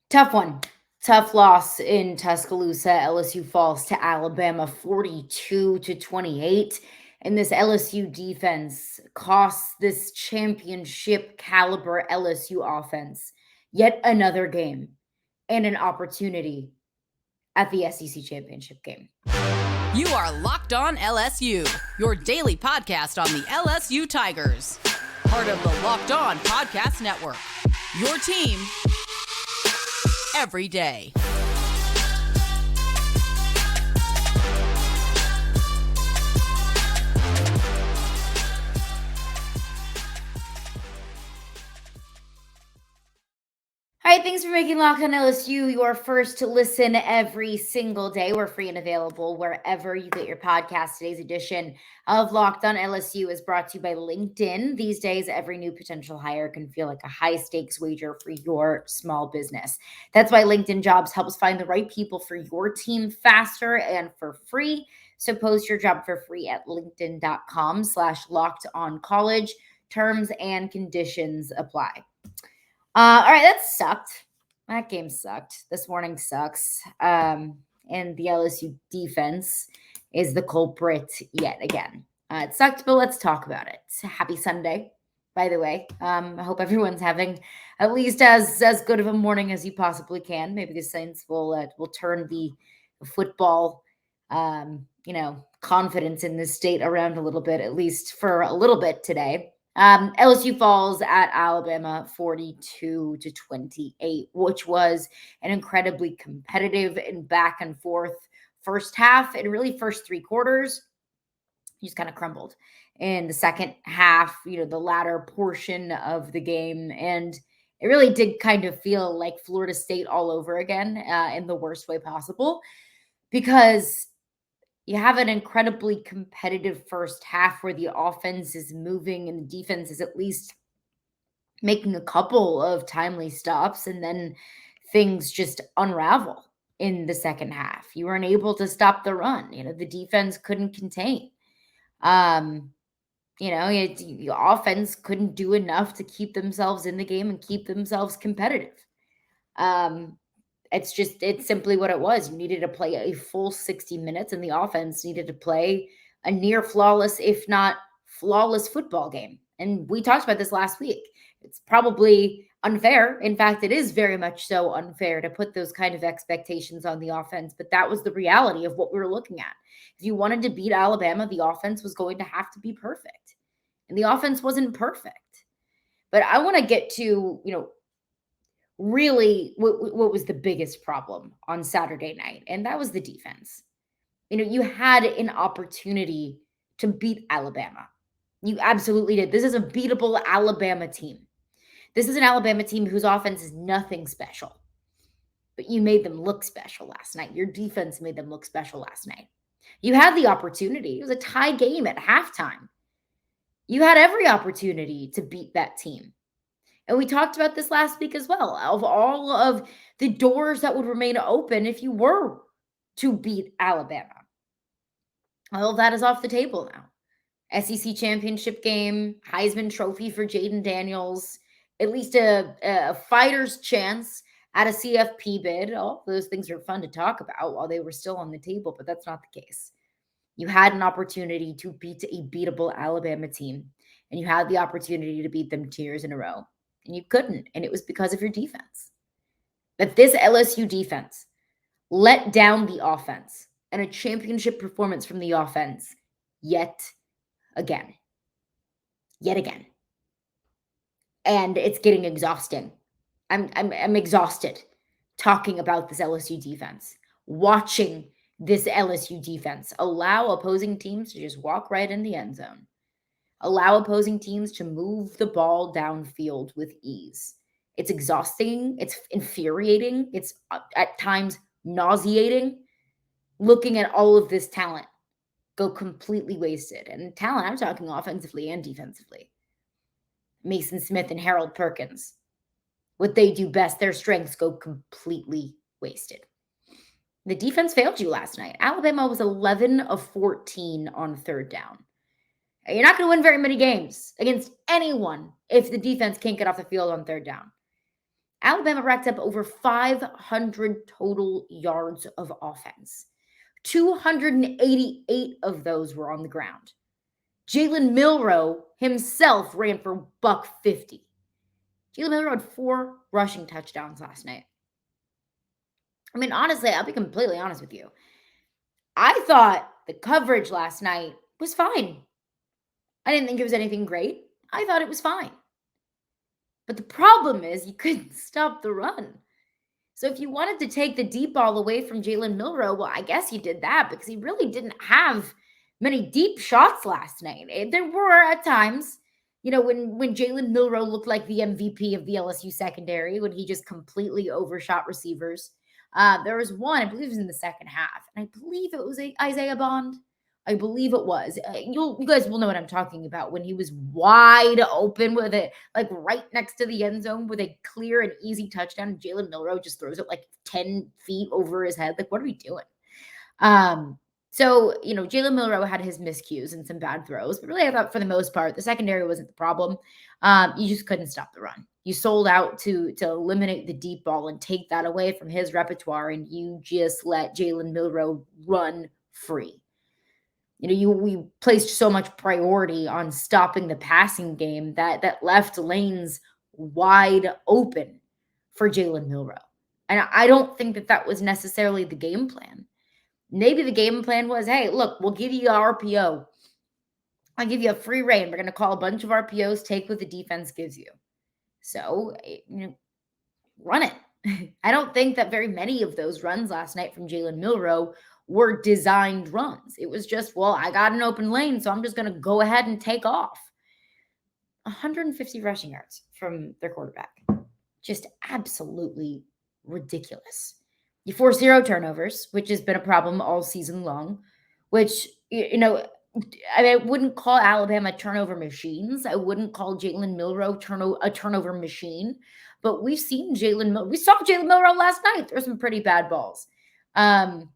Tough one. Tough loss in Tuscaloosa. LSU falls to Alabama 42-28. And this LSU defense costs this championship caliber LSU offense yet another game and an opportunity at the SEC championship game. You are Locked On LSU, your daily podcast on the LSU Tigers. Part of the Locked On Podcast Network. Your team every day. All right, thanks for making Locked On LSU your first to listen every single day. We're free and available wherever you get your podcast. Today's edition of Locked On LSU is brought to you by LinkedIn. These days, every new potential hire can feel like a high-stakes wager for your small business. That's why LinkedIn Jobs helps find the right people for your team faster and for free. So post your job for free at linkedin.com/lockedoncollege. Terms and conditions apply. All right, that sucked. That game sucked. This morning sucks. And the LSU defense is the culprit yet again. It sucked, but let's talk about it. Happy Sunday, by the way. I hope everyone's having at least as good of a morning as you possibly can. Maybe the Saints will turn the football, confidence in this state around a little bit, at least for a little bit today. LSU falls at Alabama 42-28, which was an incredibly competitive and back and forth first half and really first three quarters. Just kind of crumbled in the second half, the latter portion of the game. And it really did kind of feel like Florida State all over again in the worst way possible, because you have an incredibly competitive first half where the offense is moving and the defense is at least making a couple of timely stops, and then things just unravel in the second half. You weren't able to stop the run. The defense couldn't contain. The offense couldn't do enough to keep themselves in the game and keep themselves competitive. It's simply what it was. You needed to play a full 60 minutes, and the offense needed to play a near flawless, if not flawless, football game. And we talked about this last week. It's probably unfair. In fact, it is very much so unfair to put those kind of expectations on the offense, but that was the reality of what we were looking at. If you wanted to beat Alabama, the offense was going to have to be perfect. And the offense wasn't perfect. But I want to get to, really what was the biggest problem on Saturday night, and that was the defense. You had an opportunity to beat Alabama. You absolutely did. This is a beatable Alabama team. This is an Alabama team whose offense is nothing special, but you made them look special last night. Your defense made them look special last night. You had the opportunity. It was a tie game at halftime. You had every opportunity to beat that team. And we talked about this last week as well, of all of the doors that would remain open if you were to beat Alabama. All of that is off the table now. SEC championship game, Heisman Trophy for Jayden Daniels, at least a fighter's chance at a CFP bid. All those things are fun to talk about while they were still on the table, but that's not the case. You had an opportunity to beat a beatable Alabama team, and you had the opportunity to beat them 2 years in a row. And you couldn't, and it was because of your defense. But this LSU defense let down the offense, and a championship performance from the offense yet again. Yet again. And it's getting exhausting. I'm exhausted talking about this LSU defense, watching this LSU defense allow opposing teams to just walk right in the end zone. Allow opposing teams to move the ball downfield with ease. It's exhausting. It's infuriating. It's at times nauseating looking at all of this talent go completely wasted. And talent, I'm talking offensively and defensively. Mason Smith and Harold Perkins, what they do best, their strengths go completely wasted. The defense failed you last night. Alabama was 11 of 14 on third down. You're not going to win very many games against anyone if the defense can't get off the field on third down. Alabama racked up over 500 total yards of offense. 288 of those were on the ground. Jalen Milroe himself ran for $150. Jalen Milroe had 4 rushing touchdowns last night. I mean, honestly, I'll be completely honest with you. I thought the coverage last night was fine. I didn't think it was anything great. I thought it was fine. But the problem is you couldn't stop the run. So if you wanted to take the deep ball away from Jalen Milroe, well, I guess you did that because he really didn't have many deep shots last night. There were at times, when Jalen Milroe looked like the MVP of the LSU secondary, when he just completely overshot receivers. There was one, I believe it was in the second half, and I believe it was Isaiah Bond. I believe it was. You guys will know what I'm talking about when he was wide open with it, like right next to the end zone with a clear and easy touchdown. Jalen Milroe just throws it like 10 feet over his head. Like, what are we doing? So, Jalen Milroe had his miscues and some bad throws, but really I thought for the most part, the secondary wasn't the problem. You just couldn't stop the run. You sold out to eliminate the deep ball and take that away from his repertoire, and you just let Jalen Milroe run free. We placed so much priority on stopping the passing game that left lanes wide open for Jalen Milroe. And I don't think that was necessarily the game plan. Maybe the game plan was, hey, look, we'll give you RPO. I'll give you a free reign. We're going to call a bunch of RPOs, take what the defense gives you. So, run it. I don't think that very many of those runs last night from Jalen Milroe were designed runs. It was just, well, I got an open lane, so I'm just going to go ahead and take off. 150 rushing yards from their quarterback. Just absolutely ridiculous. You force 0 turnovers, which has been a problem all season long, which, I wouldn't call Alabama turnover machines. I wouldn't call Jalen Milroe a turnover machine. But we saw Jalen Milroe last night. There's some pretty bad balls. And,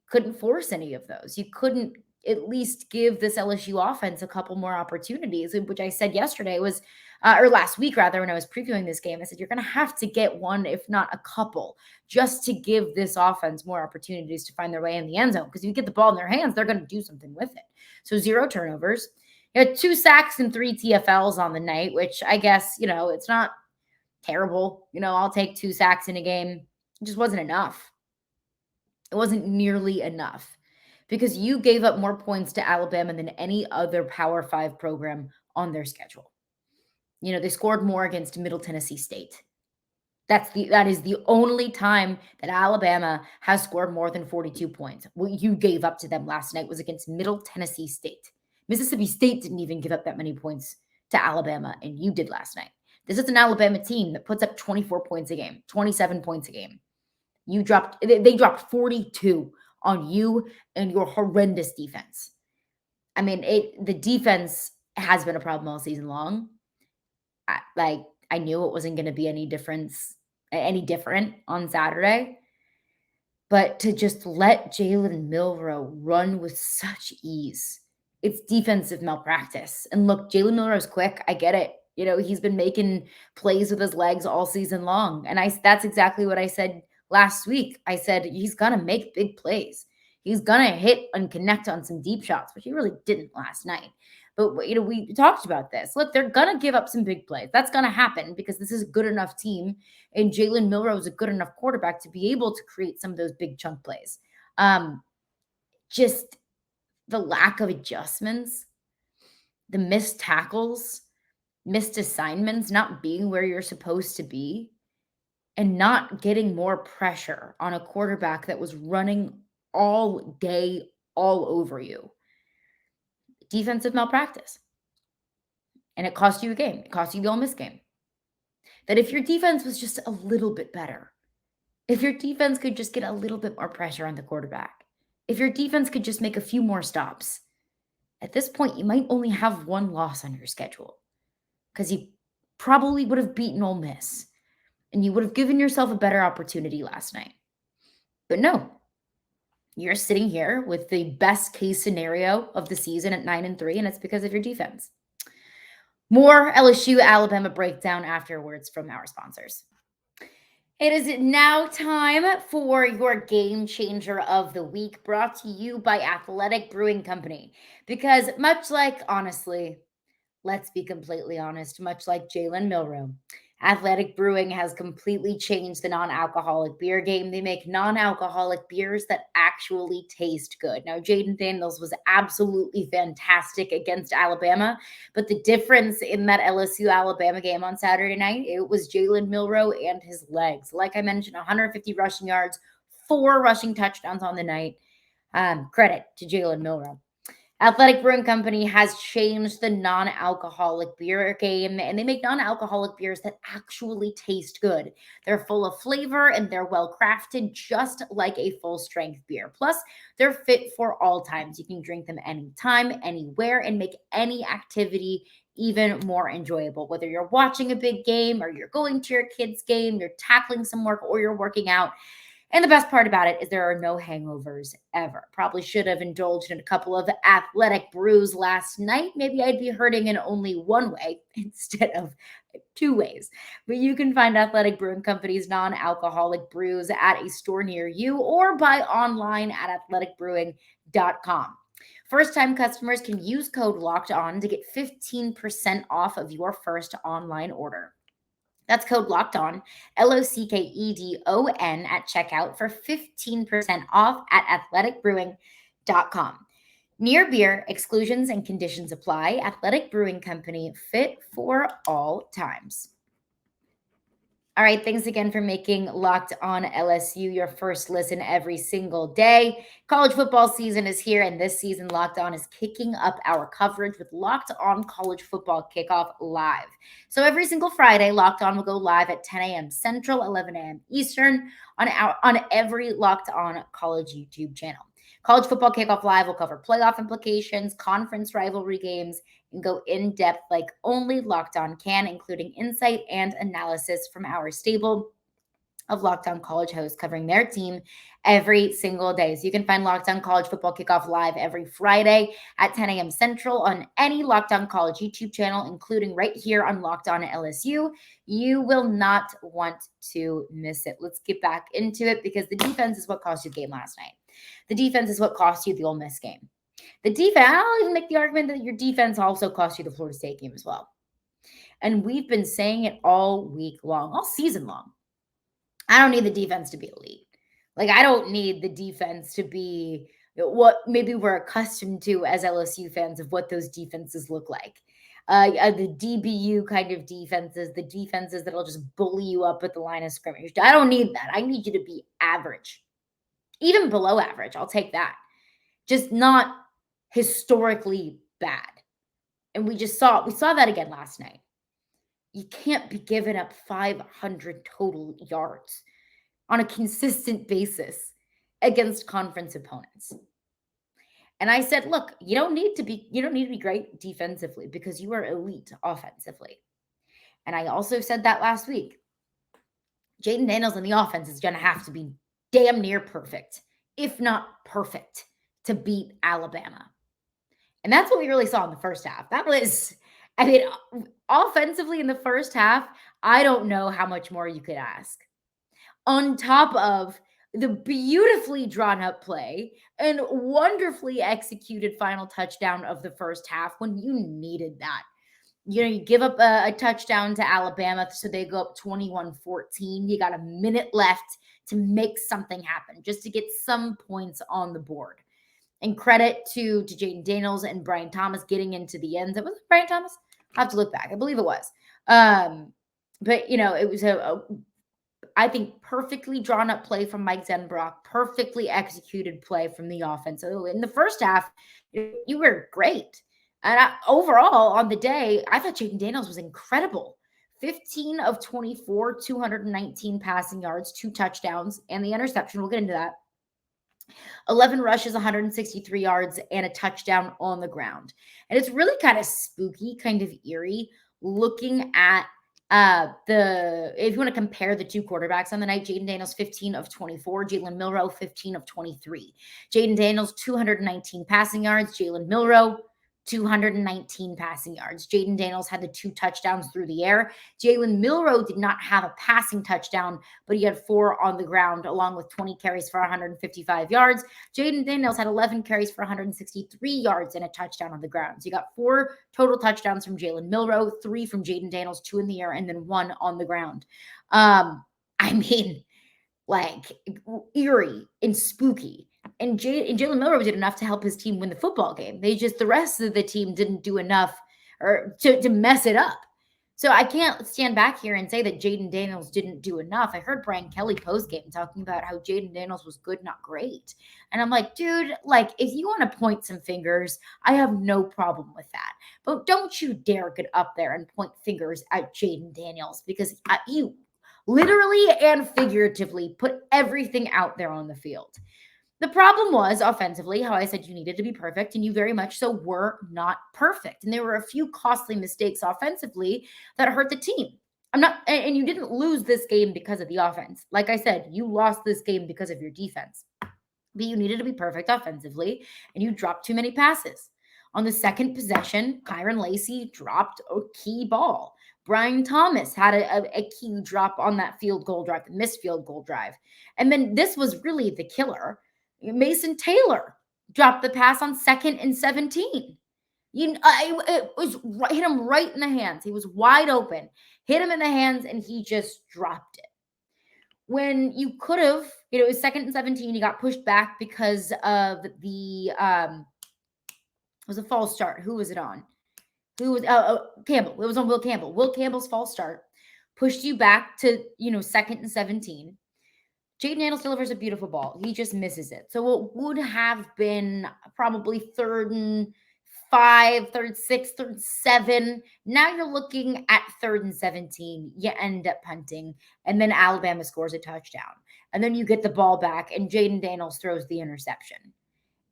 couldn't force any of those. You couldn't at least give this LSU offense a couple more opportunities, which I said yesterday was, or last week rather, when I was previewing this game. I said, you're going to have to get one, if not a couple, just to give this offense more opportunities to find their way in the end zone. Because if you get the ball in their hands, they're going to do something with it. So 0 turnovers. You had 2 sacks and 3 TFLs on the night, which I guess, it's not terrible. I'll take 2 sacks in a game. It just wasn't enough. It wasn't nearly enough because you gave up more points to Alabama than any other Power 5 program on their schedule. They scored more against Middle Tennessee State. That is the only time that Alabama has scored more than 42 points. What you gave up to them last night was against Middle Tennessee State. Mississippi State didn't even give up that many points to Alabama, and you did last night. This is an Alabama team that puts up 24 points a game, 27 points a game. They dropped 42 on you and your horrendous defense. I mean, the defense has been a problem all season long. I knew it wasn't going to be any different on Saturday. But to just let Jalen Milroe run with such ease, it's defensive malpractice. And look, Jalen Milroe's quick. I get it. He's been making plays with his legs all season long. And that's exactly what I said last week. I said he's going to make big plays. He's going to hit and connect on some deep shots, which he really didn't last night. But, we talked about this. Look, they're going to give up some big plays. That's going to happen because this is a good enough team. And Jalen Milroe is a good enough quarterback to be able to create some of those big chunk plays. Just the lack of adjustments, the missed tackles, missed assignments, not being where you're supposed to be, and not getting more pressure on a quarterback that was running all day, all over you. Defensive malpractice. And it cost you a game. It cost you the Ole Miss game. That if your defense was just a little bit better, if your defense could just get a little bit more pressure on the quarterback, if your defense could just make a few more stops, at this point, you might only have 1 loss on your schedule because you probably would have beaten Ole Miss and you would have given yourself a better opportunity last night. But no, you're sitting here with the best case scenario of the season at 9-3, and it's because of your defense. More LSU Alabama breakdown afterwards from our sponsors. It is now time for your game changer of the week, brought to you by Athletic Brewing Company. Because much like, honestly, let's be completely honest, much like Jalen Milroe, Athletic Brewing has completely changed the non alcoholic beer game. They make non alcoholic beers that actually taste good. Now, Jayden Daniels was absolutely fantastic against Alabama, but the difference in that LSU Alabama game on Saturday night, it was Jalen Milroe and his legs. Like I mentioned, 150 rushing yards, 4 rushing touchdowns on the night. Credit to Jalen Milroe. Athletic Brewing Company has changed the non alcoholic beer game, and they make non alcoholic beers that actually taste good. They're full of flavor and they're well crafted, just like a full strength beer. Plus, they're fit for all times. You can drink them anytime, anywhere, and make any activity even more enjoyable. Whether you're watching a big game or you're going to your kid's game, you're tackling some work, or you're working out. And the best part about it is there are no hangovers ever. Probably should have indulged in a couple of athletic brews last night. Maybe I'd be hurting in only one way instead of 2 ways. But you can find Athletic Brewing Company's non alcoholic brews at a store near you or buy online at athleticbrewing.com. First time customers can use code locked on to get 15% off of your first online order. That's code locked on, LOCKEDON at checkout for 15% off at athleticbrewing.com. Near beer, exclusions and conditions apply. Athletic Brewing Company, fit for all times. All right, thanks again for making Locked On LSU your first listen every single day. College football season is here, and this season, Locked On is kicking up our coverage with Locked On College Football Kickoff Live. So every single Friday, Locked On will go live at 10 a.m. Central, 11 a.m. Eastern on every Locked On College YouTube channel. College Football Kickoff Live will cover playoff implications, conference rivalry games, and go in depth like only Locked On can, including insight and analysis from our stable of Locked On College hosts covering their team every single day. So you can find Locked On College Football Kickoff Live every Friday at 10 a.m. Central on any Locked On College YouTube channel, including right here on Locked On LSU. You will not want to miss it. Let's get back into it because the defense is what cost you the game last night. The defense is what cost you the Ole Miss game. The defense, I'll even make the argument that your defense also cost you the Florida State game as well. And we've been saying it all week long, all season long. I don't need the defense to be elite. Like, I don't need the defense to be what maybe we're accustomed to as LSU fans of what those defenses look like. The DBU kind of defenses, the defenses that'll just bully you up at the line of scrimmage. I don't need that. I need you to be average. Even below average, I'll take that. Just not historically bad. And we saw that again last night. You can't be giving up 500 total yards on a consistent basis against conference opponents. And I said, look, you don't need to be great defensively because you are elite offensively. And I also said that last week. Jayden Daniels in the offense is going to have to be damn near perfect, if not perfect, to beat Alabama. And that's what we really saw in the first half. That was, I mean, offensively in the first half, I don't know how much more you could ask. On top of the beautifully drawn up play and wonderfully executed final touchdown of the first half when you needed that. You give up a touchdown to Alabama, so they go up 21-14. You got a minute left to make something happen, just to get some points on the board. And credit to Jayden Daniels and Brian Thomas getting into the end zone. Was it Brian Thomas? I have to look back. I believe it was. But, it was I think, perfectly drawn up play from Mike Zenbrock, perfectly executed play from the offense. So in the first half, you were great. And overall, on the day, I thought Jayden Daniels was incredible. 15 of 24, 219 passing yards, 2 touchdowns, and the interception. We'll get into that. 11 rushes, 163 yards, and a touchdown on the ground. And it's really kind of spooky, kind of eerie looking at if you want to compare the two quarterbacks on the night. Jayden Daniels 15 of 24, Jalen Milroe 15 of 23. Jayden Daniels 219 passing yards, Jalen Milroe 219 passing yards. Jayden Daniels had the 2 touchdowns through the air. Jalen Milroe did not have a passing touchdown, but he had 4 on the ground, along with 20 carries for 155 yards. Jayden Daniels had 11 carries for 163 yards and a touchdown on the ground. So you got 4 total touchdowns from Jalen Milroe, 3 from Jayden Daniels, 2 in the air, and then 1 on the ground. I mean, like eerie and spooky. And Jalen Milroe did enough to help his team win the football game. The rest of the team didn't do enough or to mess it up. So I can't stand back here and say that Jayden Daniels didn't do enough. I heard Brian Kelly post-game talking about how Jayden Daniels was good, not great. And I'm like, dude, like, if you want to point some fingers, I have no problem with that. But don't you dare get up there and point fingers at Jayden Daniels, because you literally and figuratively put everything out there on the field. The problem was offensively, how I said you needed to be perfect, and you very much so were not perfect. And there were a few costly mistakes offensively that hurt the team. And you didn't lose this game because of the offense. Like I said, you lost this game because of your defense. But you needed to be perfect offensively, and you dropped too many passes. On the second possession, Kyron Lacy dropped a key ball. Brian Thomas had a key drop on that field goal drive, the missed field goal drive. And then this was really the killer. Mason Taylor dropped the pass on 2nd and 17. It was hit him right in the hands. He was wide open, hit him in the hands, and he just dropped it. When you could have, it was 2nd and 17. He got pushed back because of the it was a false start. Who was it on? Who was Campbell? It was on Will Campbell. Will Campbell's false start pushed you back to 2nd and 17. Jayden Daniels delivers a beautiful ball. He just misses it. So it would have been probably 3rd and 5, 3rd and 6, 3rd and 7. Now you're looking at 3rd and 17. You end up punting, and then Alabama scores a touchdown. And then you get the ball back, and Jayden Daniels throws the interception.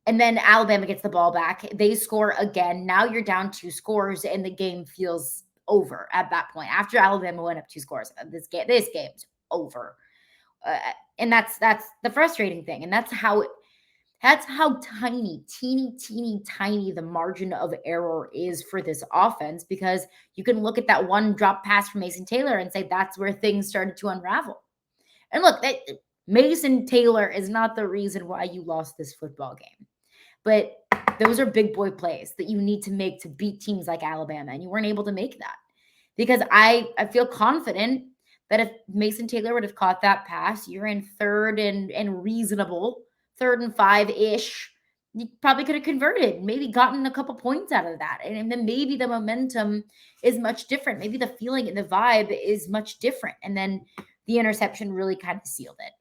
And then Alabama gets the ball back. They score again. Now you're down 2 scores, and the game feels over at that point. After Alabama went up 2 scores, this game's over. And that's the frustrating thing. And that's how teeny tiny the margin of error is for this offense, because you can look at that one drop pass from Mason Taylor and say that's where things started to unravel. And look, Mason Taylor is not the reason why you lost this football game. But those are big boy plays that you need to make to beat teams like Alabama, and you weren't able to make that. Because I feel confident that if Mason Taylor would have caught that pass, you're in 3rd and reasonable, 3rd and 5-ish. You probably could have converted, maybe gotten a couple points out of that. And then maybe the momentum is much different. Maybe the feeling and the vibe is much different. And then the interception really kind of sealed it.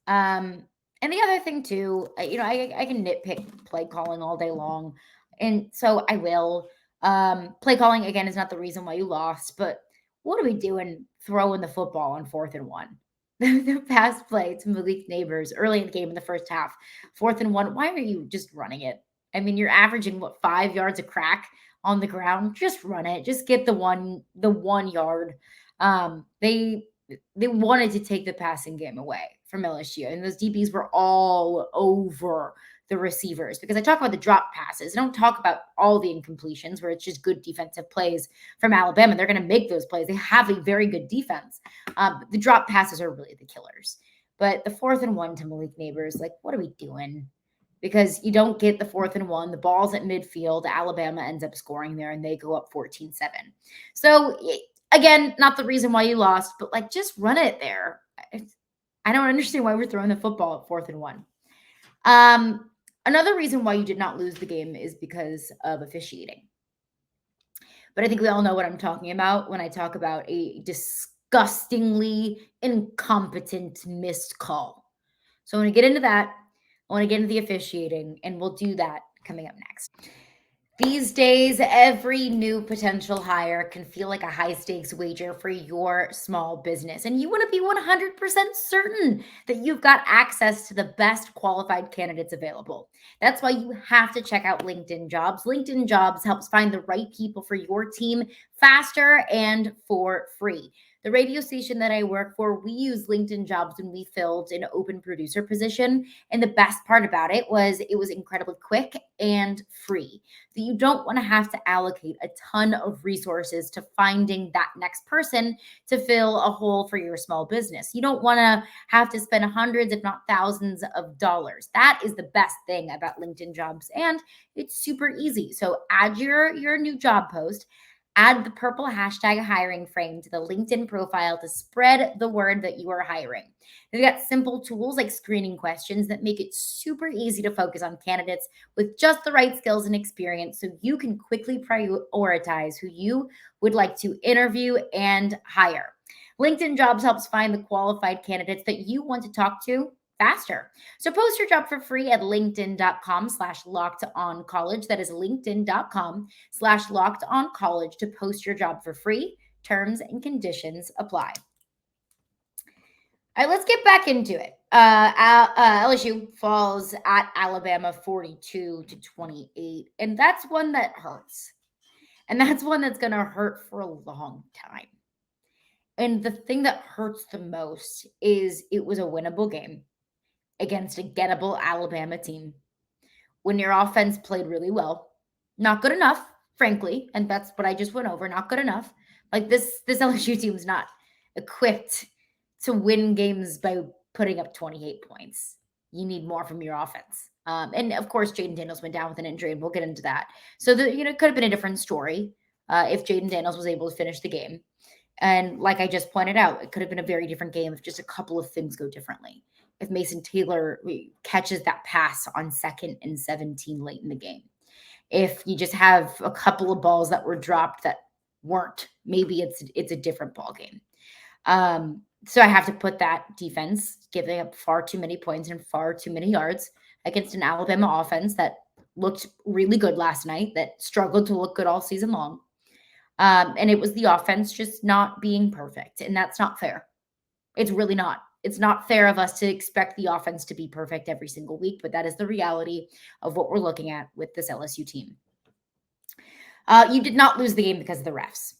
And the other thing too, I can nitpick play calling all day long. And so I will. Play calling, again, is not the reason why you lost, but what are we doing throwing the football on 4th and 1? The pass play to Malik Neighbors early in the game in the first half, 4th and 1. Why are you just running it? I mean, you're averaging 5 yards a crack on the ground. Just run it. Just get the 1 yard. They wanted to take the passing game away from LSU, and those DBs were all over the receivers, because I talk about the drop passes. I don't talk about all the incompletions where it's just good defensive plays from Alabama. They're going to make those plays. They have a very good defense. The drop passes are really the killers. But the 4th and 1 to Malik Neighbors, like, what are we doing? Because you don't get the 4th and 1. The ball's at midfield. Alabama ends up scoring there, and they go up 14-7. So, again, not the reason why you lost, but, like, just run it there. I don't understand why we're throwing the football at 4th and 1. Another reason why you did not lose the game is because of officiating. But I think we all know what I'm talking about when I talk about a disgustingly incompetent missed call. So I want to get into that. I want to get into the officiating, and we'll do that coming up next. These days, every new potential hire can feel like a high-stakes wager for your small business. And you want to be 100% certain that you've got access to the best qualified candidates available. That's why you have to check out LinkedIn Jobs. LinkedIn Jobs helps find the right people for your team faster and for free. The radio station that I work for, we use LinkedIn Jobs when we filled an open producer position. And the best part about it was incredibly quick and free. So you don't want to have to allocate a ton of resources to finding that next person to fill a hole for your small business. You don't want to have to spend hundreds, if not thousands of dollars. That is the best thing about LinkedIn Jobs. And it's super easy. So add your new job post, add the purple hashtag hiring frame to the LinkedIn profile to spread the word that you are hiring. They've got simple tools like screening questions that make it super easy to focus on candidates with just the right skills and experience so you can quickly prioritize who you would like to interview and hire. LinkedIn Jobs helps find the qualified candidates that you want to talk to faster. So post your job for free at linkedin.com/lockedoncollege. That is linkedin.com/lockedoncollege to post your job for free. Terms and conditions apply. All right, let's get back into it. LSU falls at Alabama 42-28, and that's one that hurts. And that's one that's going to hurt for a long time. And the thing that hurts the most is it was a winnable game against a gettable Alabama team when your offense played really well. Not good enough, frankly, and that's what I just went over. Not good enough. Like this LSU team's not equipped to win games by putting up 28 points. You need more from your offense. And of course, Jayden Daniels went down with an injury, and we'll get into that. So it could have been a different story if Jayden Daniels was able to finish the game. And like I just pointed out, it could have been a very different game if just a couple of things go differently. If Mason Taylor catches that pass on 2nd and 17 late in the game. If you just have a couple of balls that were dropped that weren't, maybe it's a different ball game. So I have to put that defense giving up far too many points and far too many yards against an Alabama offense that looked really good last night, that struggled to look good all season long. And it was the offense just not being perfect. And that's not fair. It's really not. It's not fair of us to expect the offense to be perfect every single week, but that is the reality of what we're looking at with this LSU team. You did not lose the game because of the refs.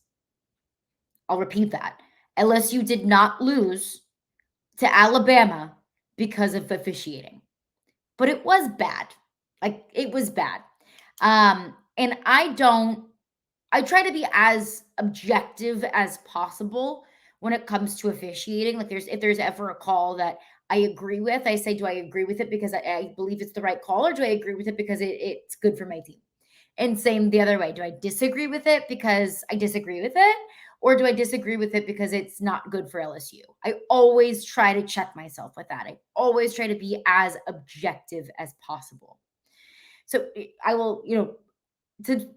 I'll repeat that. LSU did not lose to Alabama because of officiating, but it was bad. Like, it was bad. And I try to be as objective as possible when it comes to officiating. Like, if there's ever a call that I agree with, I say, do I agree with it because I believe it's the right call, or do I agree with it because it's good for my team? And same the other way. Do I disagree with it because I disagree with it? Or do I disagree with it because it's not good for LSU? I always try to check myself with that. I always try to be as objective as possible. So I will, to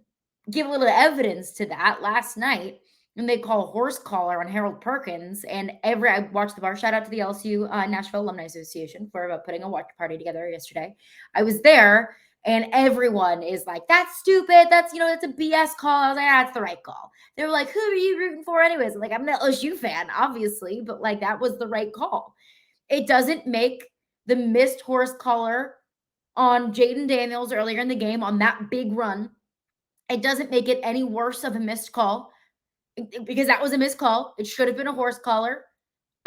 give a little evidence to that, last night, when they call a horse collar on Harold Perkins, and I watched the bar. Shout out to the LSU Nashville Alumni Association for putting a watch party together yesterday. I was there, and everyone is like, "That's stupid. That's it's a BS call." I was like, "That's the right call." They were like, "Who are you rooting for, anyways?" I'm like, "I'm an LSU fan, obviously, but like that was the right call." It doesn't make the missed horse collar on Jayden Daniels earlier in the game on that big run. It doesn't make it any worse of a missed call, because that was a missed call. It should have been a horse collar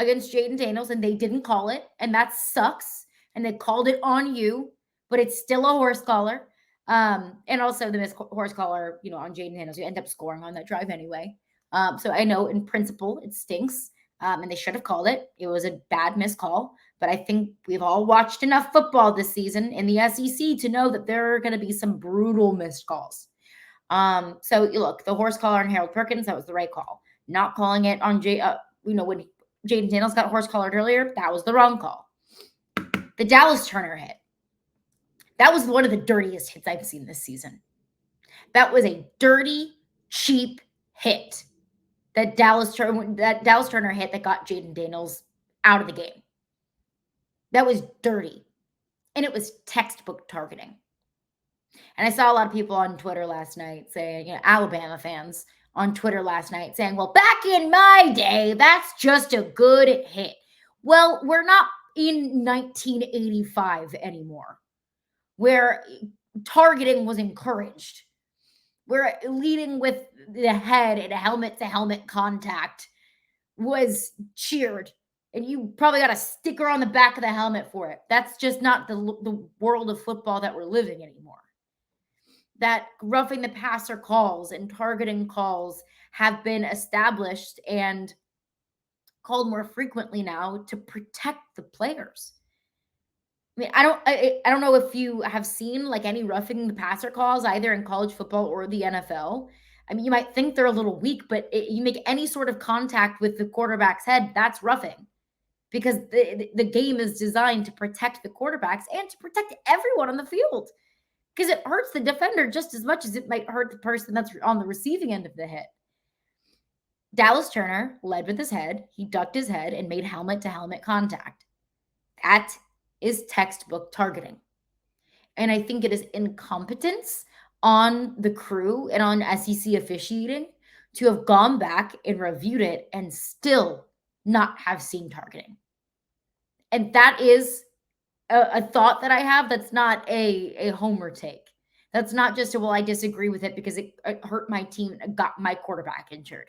against Jayden Daniels, and they didn't call it, and that sucks. And they called it on you, but it's still a horse collar. And also the missed horse collar, on Jayden Daniels, you end up scoring on that drive anyway. So I know in principle it stinks, and they should have called it. It was a bad missed call, but I think we've all watched enough football this season in the SEC to know that there are going to be some brutal missed calls. So look, the horse collar on Harold Perkins, that was the right call. Not calling it on when Jayden Daniels got horse collared earlier, that was the wrong call. The Dallas Turner hit, that was one of the dirtiest hits I've seen this season. That was a dirty, cheap hit. That Dallas Turner hit that got Jayden Daniels out of the game. That was dirty. And it was textbook targeting. And I saw a lot of people on Twitter last night saying, Alabama fans on Twitter last night saying, well, back in my day, that's just a good hit. Well, we're not in 1985 anymore, where targeting was encouraged. We're leading with the head in helmet-to-helmet contact was cheered. And you probably got a sticker on the back of the helmet for it. That's just not the world of football that we're living anymore. That roughing the passer calls and targeting calls have been established and called more frequently now to protect the players. I mean, I don't know if you have seen like any roughing the passer calls either in college football or the NFL. I mean, you might think they're a little weak, but you make any sort of contact with the quarterback's head, that's roughing, because the game is designed to protect the quarterbacks and to protect everyone on the field, because it hurts the defender just as much as it might hurt the person that's on the receiving end of the hit. Dallas Turner led with his head. He ducked his head and made helmet-to-helmet contact. That is textbook targeting. And I think it is incompetence on the crew and on SEC officiating to have gone back and reviewed it and still not have seen targeting. And that is a thought that I have that's not a homer take. That's not just well, I disagree with it because it hurt my team and got my quarterback injured.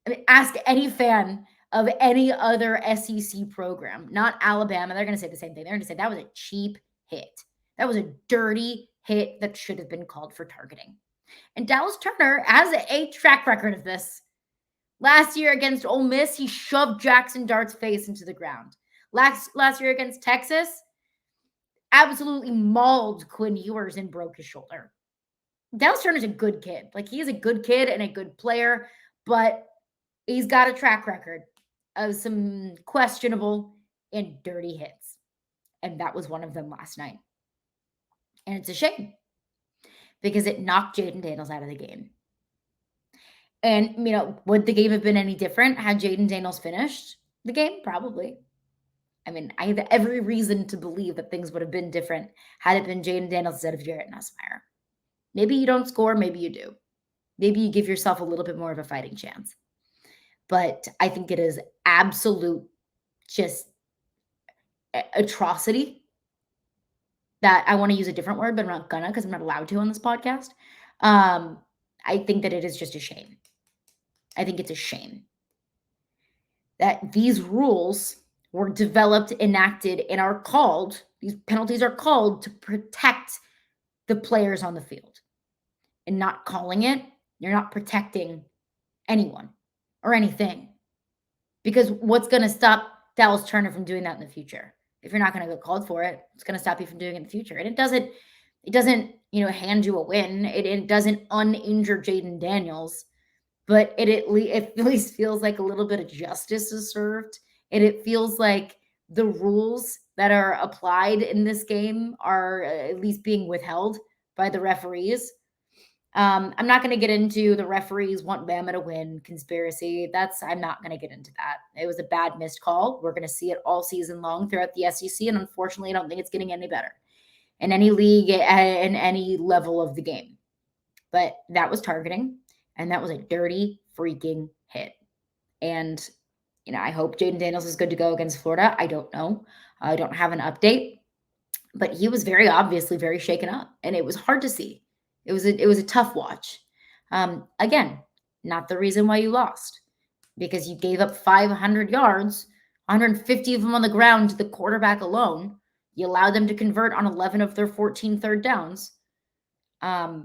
I mean, ask any fan of any other SEC program, not Alabama. They're going to say the same thing. They're going to say that was a cheap hit. That was a dirty hit that should have been called for targeting. And Dallas Turner has a track record of this. Last year against Ole Miss, he shoved Jackson Dart's face into the ground. Last year against Texas, absolutely mauled Quinn Ewers and broke his shoulder. Dallas Turner's a good kid. Like, he is a good kid and a good player, but he's got a track record of some questionable and dirty hits. And that was one of them last night. And it's a shame because it knocked Jayden Daniels out of the game. And, would the game have been any different had Jayden Daniels finished the game? Probably. I mean, I have every reason to believe that things would have been different had it been Jayden Daniels instead of Jarrett Nussmeier. Maybe you don't score, maybe you do. Maybe you give yourself a little bit more of a fighting chance. But I think it is absolute just atrocity. That I want to use a different word, but I'm not gonna because I'm not allowed to on this podcast. I think that it is just a shame. I think it's a shame that these rules were developed, enacted, and are called, these penalties are called to protect the players on the field. And not calling it, you're not protecting anyone or anything. Because what's going to stop Dallas Turner from doing that in the future? If you're not going to get called for it, it's going to stop you from doing it in the future. And it doesn't, hand you a win. It doesn't uninjure Jayden Daniels, but it at least feels like a little bit of justice is served. And it feels like the rules that are applied in this game are at least being withheld by the referees. I'm not going to get into the referees want Bama to win conspiracy. I'm not going to get into that. It was a bad missed call. We're going to see it all season long throughout the SEC. And unfortunately, I don't think it's getting any better in any league and any level of the game. But that was targeting, and that was a dirty freaking hit. And, I hope Jayden Daniels is good to go against Florida. I don't know. I don't have an update. But he was very obviously very shaken up, and it was hard to see. It was a tough watch. Again, not the reason why you lost, because you gave up 500 yards, 150 of them on the ground to the quarterback alone. You allowed them to convert on 11 of their 14 third downs. That's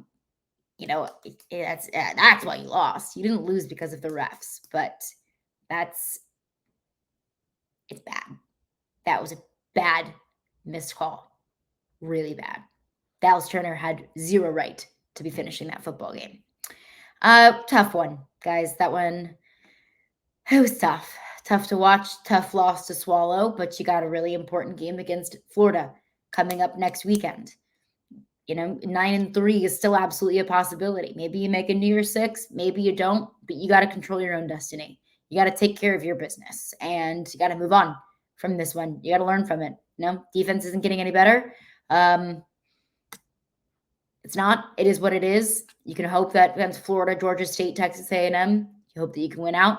why you lost. You didn't lose because of the refs, but it's bad. That was a bad missed call. Really bad. Dallas Turner had zero right to be finishing that football game. Tough one, guys. That one, it was tough. Tough to watch, tough loss to swallow, but you got a really important game against Florida coming up next weekend. 9-3 is still absolutely a possibility. Maybe you make a New Year's 6, maybe you don't, but you got to control your own destiny. You got to take care of your business, and you got to move on from this one. You got to learn from it. Defense isn't getting any better. It's not. It is what it is. You can hope that against Florida, Georgia State, Texas A&M, you hope that you can win out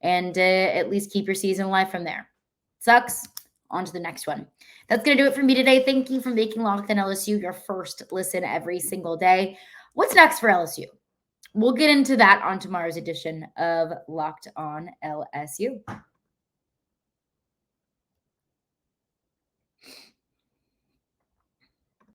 and at least keep your season alive from there. Sucks. On to the next one. That's going to do it for me today. Thank you for making Locked On LSU your first listen every single day. What's next for LSU? we'll get into that on tomorrow's edition of Locked On LSU.